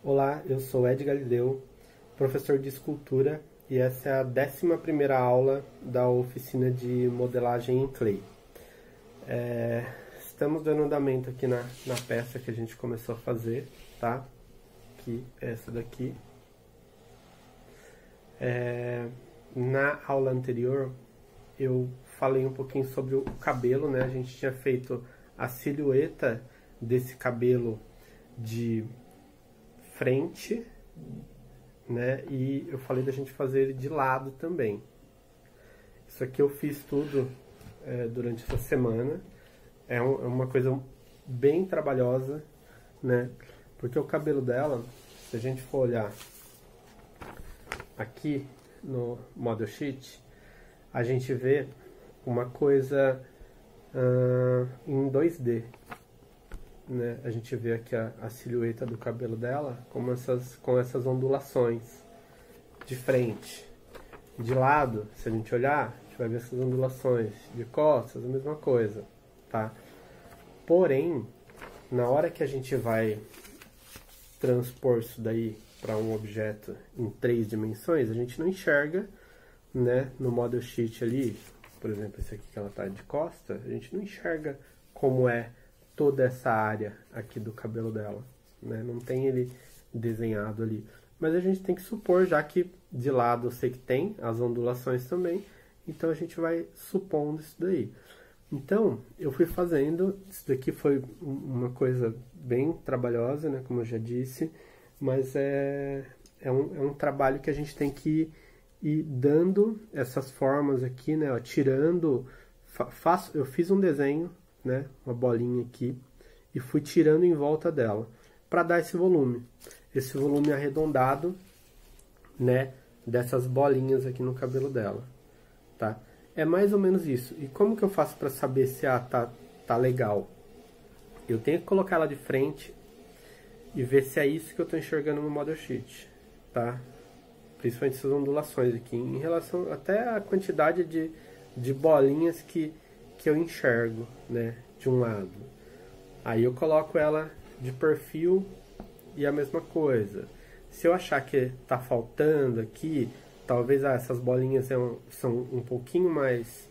Olá, eu sou Ed Galileu, professor de escultura, e essa é a 11ª aula da oficina de modelagem em clay. Estamos dando andamento aqui na peça que a gente começou a fazer, tá? Que é essa daqui. Na aula anterior eu falei um pouquinho sobre o cabelo, né? A gente tinha feito a silhueta desse cabelo de frente, né? E eu falei da gente fazer ele de lado também. Isso aqui eu fiz tudo durante essa semana. É uma coisa bem trabalhosa, né? Porque o cabelo dela, se a gente for olhar aqui no Model Sheet, a gente vê uma coisa em 2D, né? A gente vê aqui a silhueta do cabelo dela com essas ondulações de frente. De lado, se a gente olhar, a gente vai ver essas ondulações. De costas, a mesma coisa, tá? Porém, na hora que a gente vai transpor isso daí para um objeto em 3 dimensões, a gente não enxerga, né? No Model Sheet ali, por exemplo, esse aqui que ela tá de costa, a gente não enxerga como é toda essa área aqui do cabelo dela, né? Não tem ele desenhado ali. Mas a gente tem que supor, já que de lado eu sei que tem as ondulações também, então a gente vai supondo isso daí. Então, eu fui fazendo, isso daqui foi uma coisa bem trabalhosa, né? Como eu já disse, mas é um trabalho que a gente tem que ir dando essas formas aqui, né? Ó, tirando, eu fiz um desenho, né, uma bolinha aqui, e fui tirando em volta dela para dar esse volume arredondado, né, dessas bolinhas aqui no cabelo dela, tá? É mais ou menos isso. E como que eu faço para saber se tá legal? Eu tenho que colocar ela de frente e ver se é isso que eu tô enxergando no Model Sheet, tá? Principalmente essas ondulações aqui, em relação até a quantidade de bolinhas que eu enxergo, né, de um lado. Aí eu coloco ela de perfil e a mesma coisa. Se eu achar que tá faltando aqui, talvez essas bolinhas são um pouquinho mais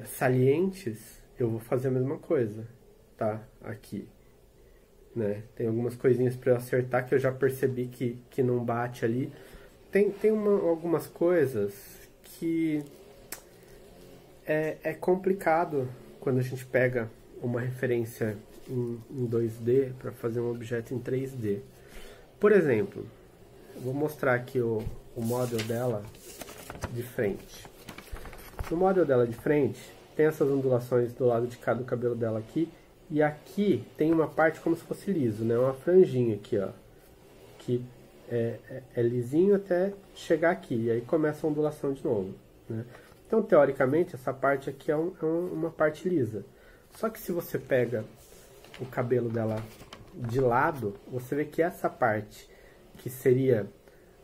salientes, eu vou fazer a mesma coisa, tá? Aqui, né? Tem algumas coisinhas para eu acertar que eu já percebi que não bate ali. Tem algumas coisas que é complicado quando a gente pega uma referência em 2D para fazer um objeto em 3D. Por exemplo, eu vou mostrar aqui o model dela de frente. No model dela de frente, tem essas ondulações do lado de cá do cabelo dela aqui, e aqui tem uma parte como se fosse liso, né? Uma franjinha aqui, ó, que é lisinho até chegar aqui, e aí começa a ondulação de novo, né? Então, teoricamente, essa parte aqui é uma parte lisa. Só que se você pega o cabelo dela de lado, você vê que essa parte, que seria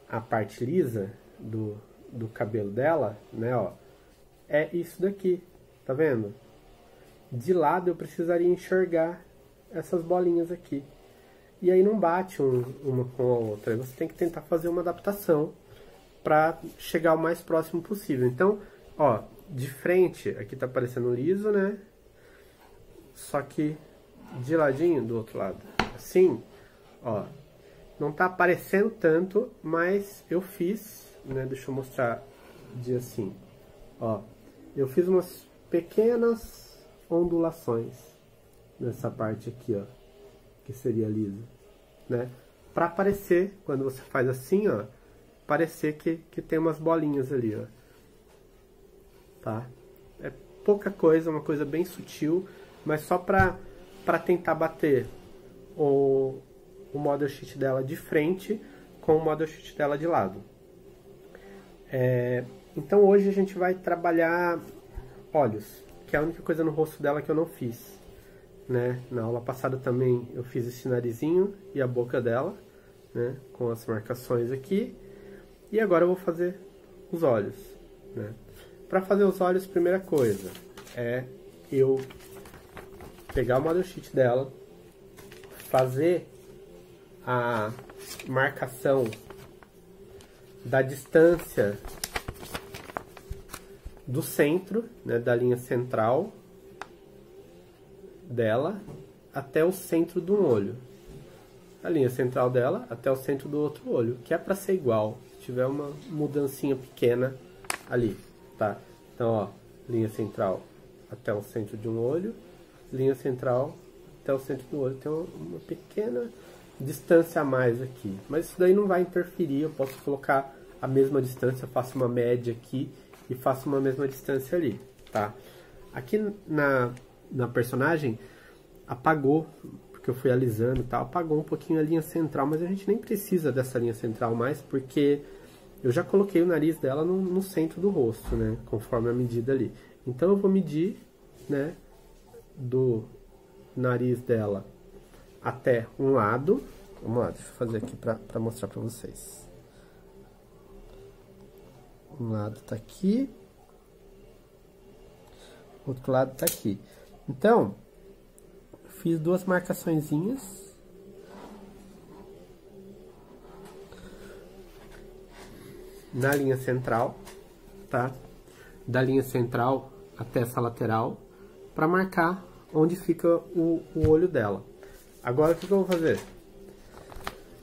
a parte lisa do cabelo dela, né, ó, é isso daqui, tá vendo? De lado eu precisaria enxergar essas bolinhas aqui. E aí não bate uma com a outra. Aí você tem que tentar fazer uma adaptação para chegar o mais próximo possível. Então, ó, de frente, aqui tá parecendo liso, né? Só que de ladinho, do outro lado, assim, ó, não tá aparecendo tanto, mas eu fiz, né? Deixa eu mostrar de assim, ó, eu fiz umas pequenas ondulações nessa parte aqui, ó, que seria liso, né? Pra parecer, quando você faz assim, ó, parecer que tem umas bolinhas ali, ó. Tá? É pouca coisa, uma coisa bem sutil, mas só para tentar bater o Model Sheet dela de frente com o Model Sheet dela de lado. Então hoje a gente vai trabalhar olhos, que é a única coisa no rosto dela que eu não fiz, né? Na aula passada também eu fiz esse narizinho e a boca dela, né? Com as marcações aqui. E agora eu vou fazer os olhos, né? Para fazer os olhos, primeira coisa é eu pegar o Model Sheet dela, fazer a marcação da distância do centro, né, da linha central dela até o centro de um olho. A linha central dela até o centro do outro olho, que é para ser igual, se tiver uma mudancinha pequena ali, tá? Então, ó, linha central até o centro de um olho, linha central até o centro do olho. Tem uma pequena distância a mais aqui, mas isso daí não vai interferir. Eu posso colocar a mesma distância, eu faço uma média aqui e faço uma mesma distância ali, tá? Aqui na personagem apagou, porque eu fui alisando e tal, apagou um pouquinho a linha central, mas a gente nem precisa dessa linha central mais, porque eu já coloquei o nariz dela no centro do rosto, né, conforme a medida ali. Então eu vou medir, né, do nariz dela até um lado. Vamos lá, deixa eu fazer aqui para mostrar para vocês. Um lado tá aqui, outro lado tá aqui. Então, fiz duas marcaçõezinhas. Na linha central, tá? Da linha central até essa lateral, para marcar onde fica o olho dela. Agora, o que eu vou fazer?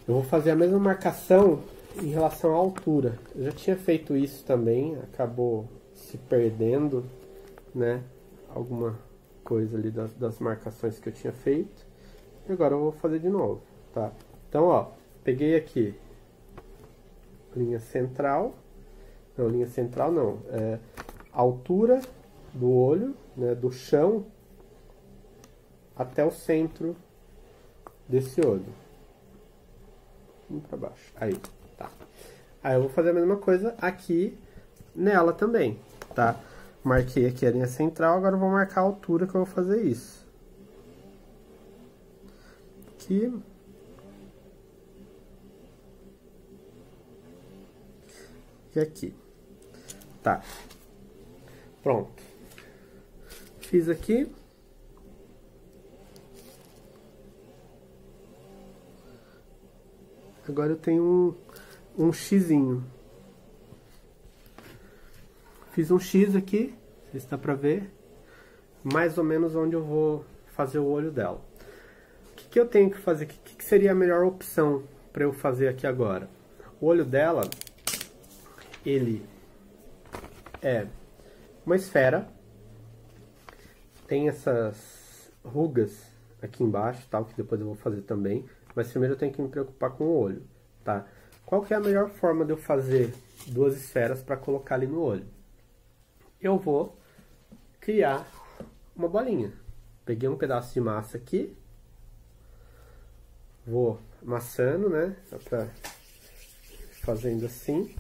Eu vou fazer a mesma marcação em relação à altura. Eu já tinha feito isso também, acabou se perdendo, né? Alguma coisa ali das marcações que eu tinha feito. E agora eu vou fazer de novo, tá? Então, ó, peguei aqui linha central. Não, linha central não. É altura do olho, né? Do chão até o centro desse olho. Para baixo. Aí, tá. Aí eu vou fazer a mesma coisa aqui nela também, tá? Marquei aqui a linha central, agora eu vou marcar a altura que eu vou fazer isso. Aqui. E aqui. Tá. Pronto. Fiz aqui. Agora eu tenho um xizinho. Fiz um X aqui, não sei se dá pra ver, mais ou menos onde eu vou fazer o olho dela. O que eu tenho que fazer? O que seria a melhor opção para eu fazer aqui agora? O olho dela, ele é uma esfera, tem essas rugas aqui embaixo, tal, que depois eu vou fazer também, mas primeiro eu tenho que me preocupar com o olho, tá? Qual que é a melhor forma de eu fazer duas esferas para colocar ali no olho? Eu vou criar uma bolinha. Peguei um pedaço de massa aqui, vou amassando, né, fazendo assim,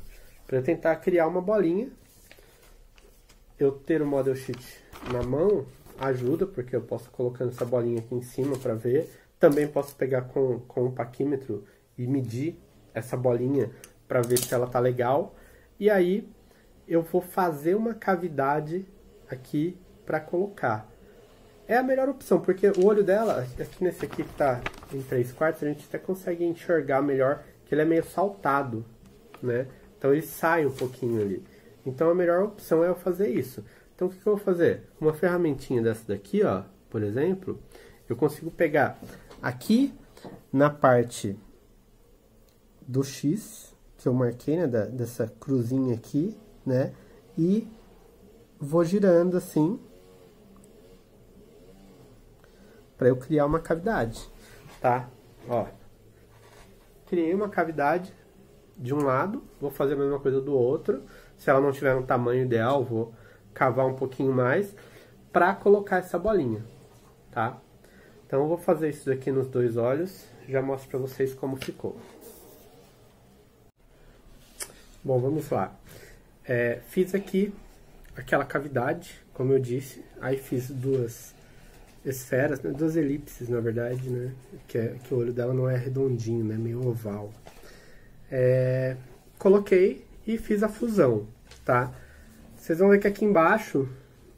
para eu tentar criar uma bolinha. Eu ter o Model Sheet na mão ajuda, porque eu posso colocando essa bolinha aqui em cima para ver. Também posso pegar com um paquímetro e medir essa bolinha para ver se ela tá legal. E aí eu vou fazer uma cavidade aqui para colocar. É a melhor opção, porque o olho dela, aqui nesse aqui que tá em 3/4, a gente até consegue enxergar melhor, que ele é meio saltado, né? Então ele sai um pouquinho ali. Então a melhor opção é eu fazer isso. Então o que eu vou fazer? Uma ferramentinha dessa daqui, ó, por exemplo, eu consigo pegar aqui na parte do X, que eu marquei, né, dessa cruzinha aqui, né, e vou girando assim, para eu criar uma cavidade, tá? Ó, criei uma cavidade de um lado, vou fazer a mesma coisa do outro. Se ela não tiver um tamanho ideal, vou cavar um pouquinho mais para colocar essa bolinha, tá? Então eu vou fazer isso aqui nos dois olhos, já mostro para vocês como ficou. Bom, vamos lá. Fiz aqui aquela cavidade, como eu disse, aí fiz duas esferas, né, duas elipses na verdade, né, que o olho dela não é redondinho, né, meio oval. Coloquei e fiz a fusão, tá? Vocês vão ver que aqui embaixo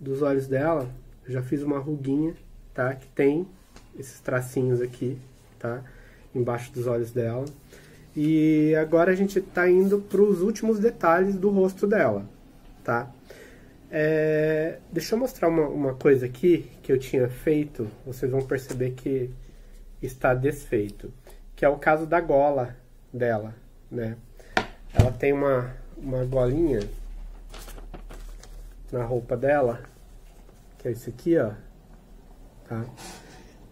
dos olhos dela, eu já fiz uma ruguinha, tá, que tem esses tracinhos aqui, tá? embaixo dos olhos dela. E agora a gente está indo para os últimos detalhes do rosto dela, tá? Deixa eu mostrar uma coisa aqui que eu tinha feito, vocês vão perceber que está desfeito, que é o caso da gola dela, né? Ela tem uma golinha na roupa dela, que é esse aqui, ó, tá?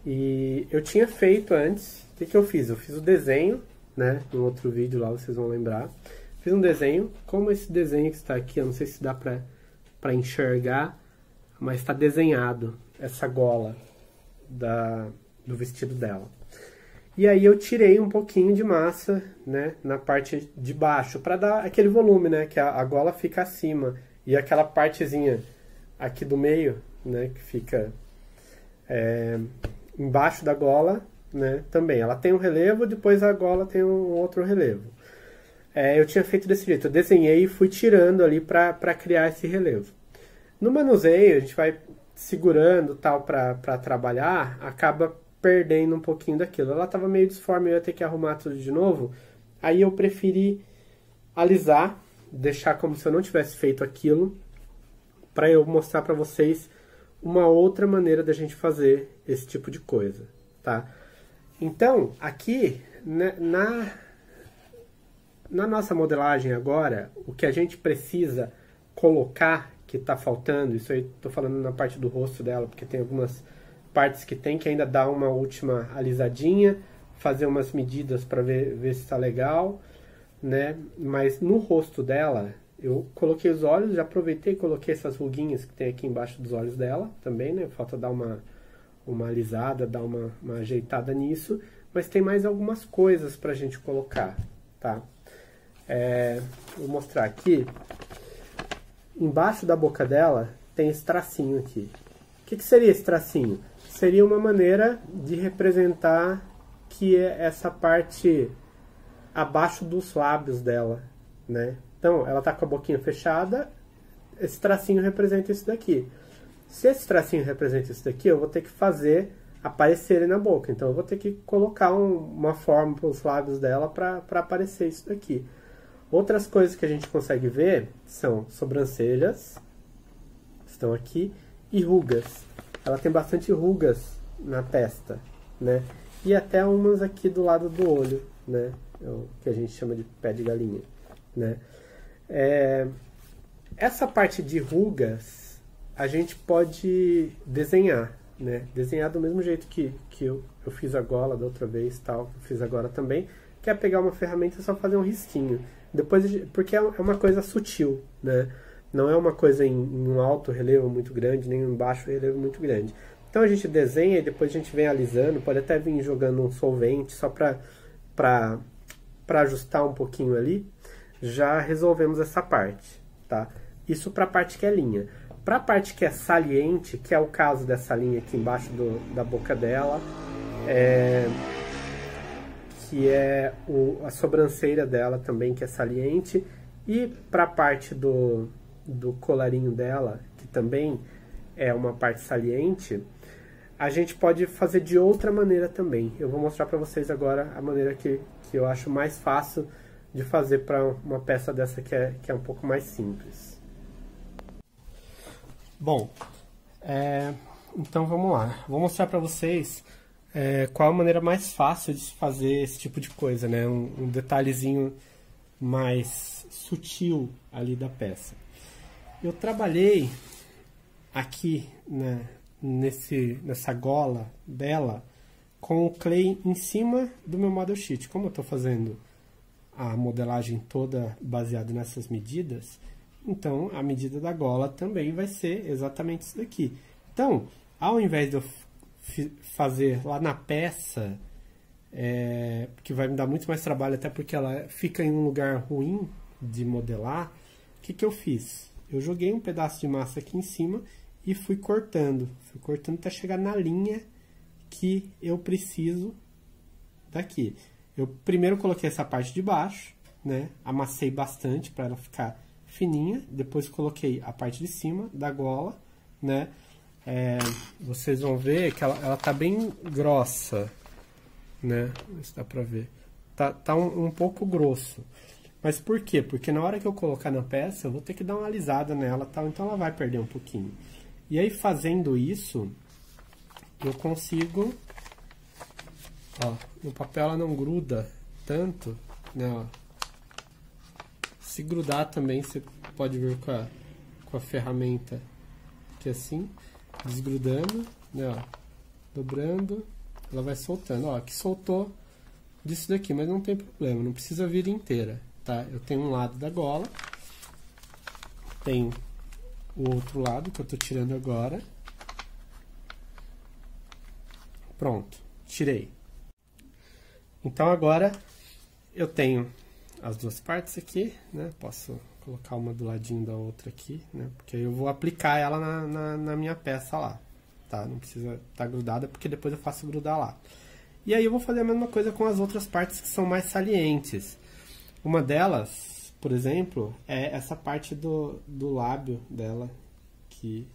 E eu tinha feito antes, o que eu fiz? Eu fiz o desenho, né? No outro vídeo lá, vocês vão lembrar. Fiz um desenho, como esse desenho que está aqui, eu não sei se dá pra enxergar, mas está desenhado essa gola do vestido dela. E aí eu tirei um pouquinho de massa, né, na parte de baixo, para dar aquele volume, né, que a gola fica acima. E aquela partezinha aqui do meio, né, que fica embaixo da gola, né, também. Ela tem um relevo, depois a gola tem um outro relevo. Eu tinha feito desse jeito, eu desenhei e fui tirando ali para criar esse relevo. No manuseio, a gente vai segurando tal para trabalhar, acaba perdendo um pouquinho daquilo. Ela estava meio disforme, eu ia ter que arrumar tudo de novo. Aí eu preferi alisar, deixar como se eu não tivesse feito aquilo, para eu mostrar para vocês uma outra maneira da gente fazer esse tipo de coisa, tá? Então, aqui, né, na nossa modelagem agora, o que a gente precisa colocar, que está faltando, isso aí estou falando na parte do rosto dela, porque tem algumas partes que tem que ainda dar uma última alisadinha, fazer umas medidas para ver se está legal, né? Mas no rosto dela, eu coloquei os olhos, já aproveitei e coloquei essas ruguinhas que tem aqui embaixo dos olhos dela também, né? Falta dar uma alisada, dar uma ajeitada nisso, mas tem mais algumas coisas pra gente colocar, tá? Vou mostrar aqui. Embaixo da boca dela tem esse tracinho aqui. O que seria esse tracinho? Seria uma maneira de representar que é essa parte abaixo dos lábios dela, né? Então, ela tá com a boquinha fechada, esse tracinho representa isso daqui. Se esse tracinho representa isso daqui, eu vou ter que fazer aparecer ele na boca. Então, eu vou ter que colocar uma forma para os lábios dela para aparecer isso daqui. Outras coisas que a gente consegue ver são sobrancelhas, estão aqui, e rugas. Ela tem bastante rugas na testa, né? E até umas aqui do lado do olho, né? O que a gente chama de pé de galinha, né? Essa parte de rugas a gente pode desenhar, né? Desenhar do mesmo jeito que eu fiz a gola da outra vez, tal, eu fiz agora também, que é pegar uma ferramenta e só fazer um risquinho. Depois, porque é uma coisa sutil, né? Não é uma coisa em um alto relevo muito grande, nem em baixo relevo muito grande. Então a gente desenha e depois a gente vem alisando, pode até vir jogando um solvente só para ajustar um pouquinho ali. Já resolvemos essa parte, tá? Isso para a parte que é linha. Para a parte que é saliente, que é o caso dessa linha aqui embaixo da boca dela, que é a sobrancelha dela também, que é saliente, e para a parte do colarinho dela, que também é uma parte saliente, a gente pode fazer de outra maneira também. Eu vou mostrar para vocês agora a maneira que eu acho mais fácil de fazer para uma peça dessa que é um pouco mais simples. Bom, então vamos lá. Vou mostrar para vocês qual a maneira mais fácil de se fazer esse tipo de coisa, né? Um detalhezinho mais sutil ali da peça. Eu trabalhei aqui, né, nessa gola dela com o clay em cima do meu model sheet. Como eu estou fazendo a modelagem toda baseada nessas medidas, então a medida da gola também vai ser exatamente isso daqui. Então, ao invés de eu fazer lá na peça, que vai me dar muito mais trabalho, até porque ela fica em um lugar ruim de modelar, o que eu fiz? Eu joguei um pedaço de massa aqui em cima e fui cortando até chegar na linha que eu preciso daqui. Eu primeiro coloquei essa parte de baixo, né? Amassei bastante para ela ficar fininha, depois coloquei a parte de cima da gola, né? Vocês vão ver que ela tá bem grossa, né? Isso dá pra ver. Tá um pouco grosso. Mas por quê? Porque na hora que eu colocar na peça, eu vou ter que dar uma alisada nela, tal, então ela vai perder um pouquinho. E aí, fazendo isso, eu consigo... Ó, no papel ela não gruda tanto, né? Ó. Se grudar também, você pode vir com a ferramenta aqui assim, desgrudando, né? Ó, dobrando, ela vai soltando. Ó, aqui soltou disso daqui, mas não tem problema, não precisa vir inteira, tá? Eu tenho um lado da gola, tem o outro lado que eu tô tirando agora. Pronto, tirei. Então agora eu tenho as duas partes aqui, né? Posso colocar uma do ladinho da outra aqui, né? Porque aí eu vou aplicar ela na minha peça lá, tá? Não precisa estar grudada, porque depois eu faço grudar lá. E aí eu vou fazer a mesma coisa com as outras partes que são mais salientes. Uma delas, por exemplo, é essa parte do lábio dela, que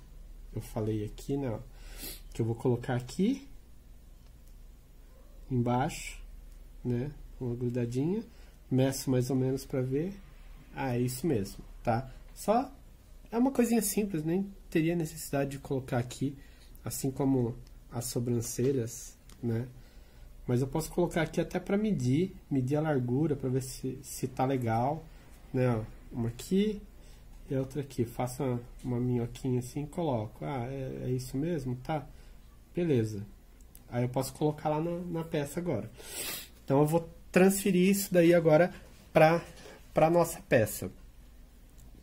eu falei aqui, né? Que eu vou colocar aqui, embaixo, né? Uma grudadinha. Meço mais ou menos pra ver. Ah, é isso mesmo, tá? Só é uma coisinha simples, nem teria necessidade de colocar aqui, assim como as sobrancelhas, né? Mas eu posso colocar aqui até pra medir a largura, pra ver se tá legal, né? Ó, uma aqui e a outra aqui. Faço uma minhoquinha assim e coloco. Ah, é isso mesmo? Tá? Beleza. Aí eu posso colocar lá na peça agora. Então eu vou transferir isso daí agora para nossa peça.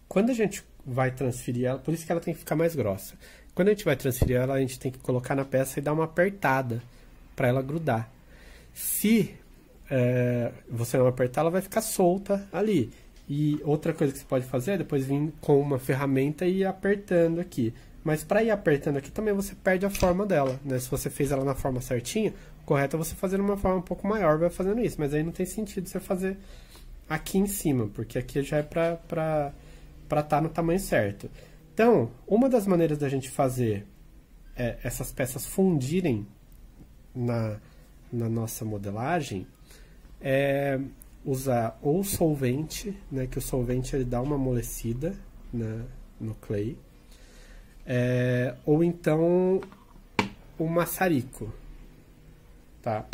Quando a gente vai transferir ela, por isso que ela tem que ficar mais grossa. Quando a gente vai transferir ela, a gente tem que colocar na peça e dar uma apertada para ela grudar. Se você não apertar, ela vai ficar solta ali. E outra coisa que você pode fazer é depois vir com uma ferramenta e ir apertando aqui. Mas para ir apertando aqui também você perde a forma dela, né? Se você fez ela na forma certinha, correto é você fazer uma forma um pouco maior, vai fazendo isso. Mas aí não tem sentido você fazer aqui em cima, porque aqui já é para estar no tamanho certo. Então, uma das maneiras da gente fazer essas peças fundirem na nossa modelagem é usar ou solvente, né? Que o solvente ele dá uma amolecida no clay. Ou então o maçarico, tá?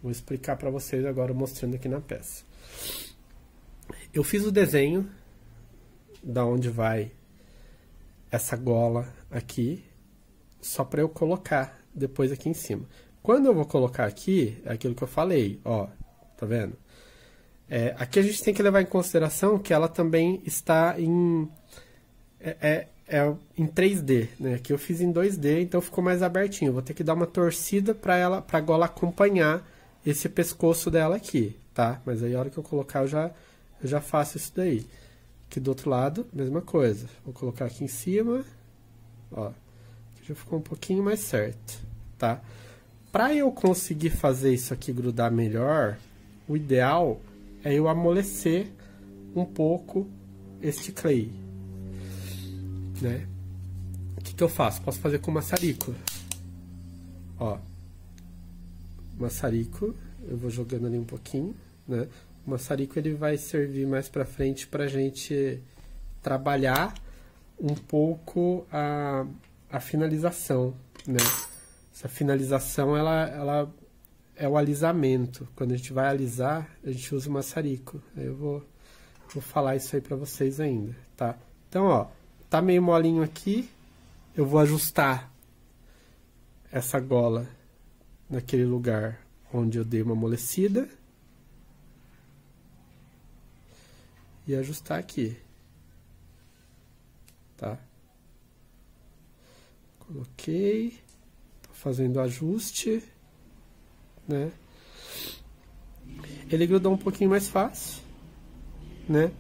Vou explicar para vocês agora mostrando aqui na peça. Eu fiz o desenho da onde vai essa gola aqui, só para eu colocar depois aqui em cima. Quando eu vou colocar aqui, é aquilo que eu falei, ó, tá vendo? Aqui a gente tem que levar em consideração que ela também está em em 3D, né? Aqui eu fiz em 2D, então ficou mais abertinho. Eu vou ter que dar uma torcida para a gola acompanhar esse pescoço dela aqui, tá? Mas aí a hora que eu colocar eu já faço isso daí. Aqui do outro lado, mesma coisa. Vou colocar aqui em cima, ó. Aqui já ficou um pouquinho mais certo, tá? Para eu conseguir fazer isso aqui grudar melhor, o ideal é eu amolecer um pouco este clay, né? O que eu faço? Posso fazer com maçarico. Ó, maçarico, eu vou jogando ali um pouquinho, né? O maçarico ele vai servir mais pra frente pra gente trabalhar um pouco a finalização, né? Essa finalização ela é o alisamento. Quando a gente vai alisar, a gente usa o maçarico. Aí eu vou falar isso aí pra vocês ainda, tá? Então, ó, tá meio molinho aqui, eu vou ajustar essa gola naquele lugar onde eu dei uma amolecida e ajustar aqui, tá? Coloquei, tô fazendo o ajuste, né? Ele grudou um pouquinho mais fácil, né?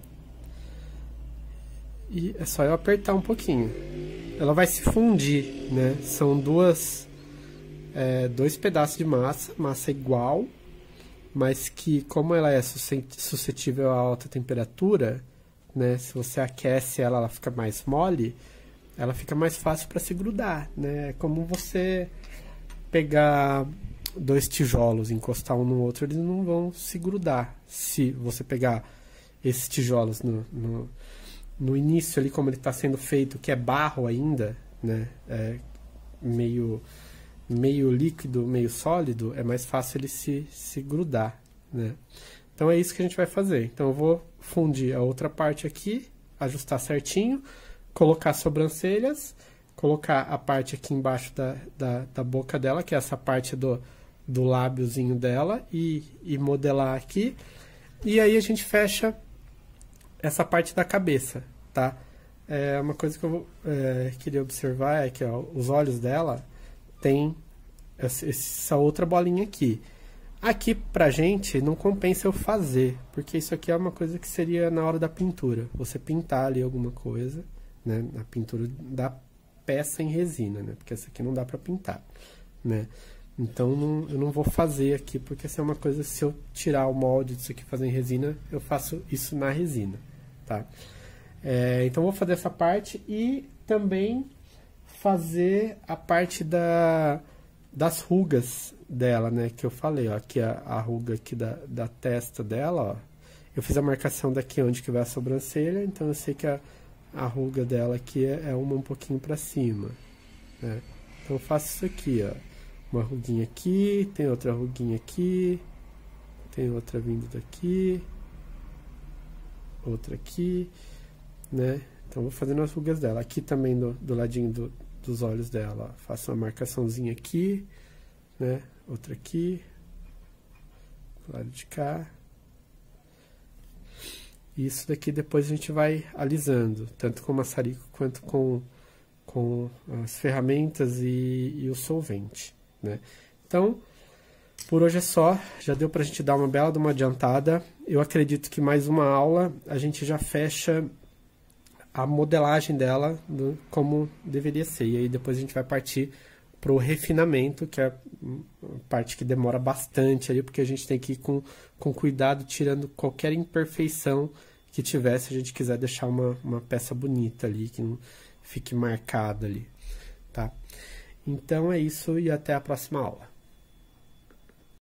E é só eu apertar um pouquinho. Ela vai se fundir, né? São dois pedaços de massa igual, mas que, como ela é suscetível a alta temperatura, né? Se você aquece ela, ela fica mais mole, ela fica mais fácil para se grudar, né? É como você pegar dois tijolos, encostar um no outro, eles não vão se grudar. Se você pegar esses tijolos no início ali, como ele está sendo feito, que é barro ainda, né? Meio líquido, meio sólido, é mais fácil ele se grudar, né? Então é isso que a gente vai fazer. Então eu vou fundir a outra parte aqui, ajustar certinho, colocar as sobrancelhas, colocar a parte aqui embaixo da boca dela, que é essa parte do lábiozinho dela, e modelar aqui. E aí a gente fecha essa parte da cabeça, tá? Uma coisa que eu queria observar é que, ó, os olhos dela tem essa outra bolinha aqui. Aqui pra gente não compensa eu fazer, porque isso aqui é uma coisa que seria na hora da pintura. Você pintar ali alguma coisa, né? Na pintura da peça em resina, né? Porque essa aqui não dá pra pintar, né? Então eu não vou fazer aqui, porque essa é uma coisa, se eu tirar o molde disso aqui e fazer em resina, eu faço isso na resina, tá? Então eu vou fazer essa parte e também fazer a parte das rugas dela, né, que eu falei, ó, aqui a ruga aqui da testa dela, ó, eu fiz a marcação daqui onde que vai a sobrancelha, então eu sei que a ruga dela aqui é uma um pouquinho para cima, né? Então eu faço isso aqui, ó, uma ruguinha aqui, tem outra ruguinha aqui, tem outra vindo daqui, outra aqui, né? Então vou fazendo as rugas dela, aqui também do ladinho dos olhos dela, ó, faço uma marcaçãozinha aqui, né? Outra aqui, do lado de cá. E isso daqui depois a gente vai alisando, tanto com o maçarico quanto com as ferramentas e o solvente, né? Então, por hoje é só, já deu pra gente dar uma bela de uma adiantada. Eu acredito que mais uma aula a gente já fecha a modelagem dela como deveria ser. E aí depois a gente vai partir para o refinamento, que é a parte que demora bastante ali, porque a gente tem que ir com cuidado, tirando qualquer imperfeição que tiver, se a gente quiser deixar uma peça bonita ali, que não fique marcada ali, tá? Então é isso e até a próxima aula.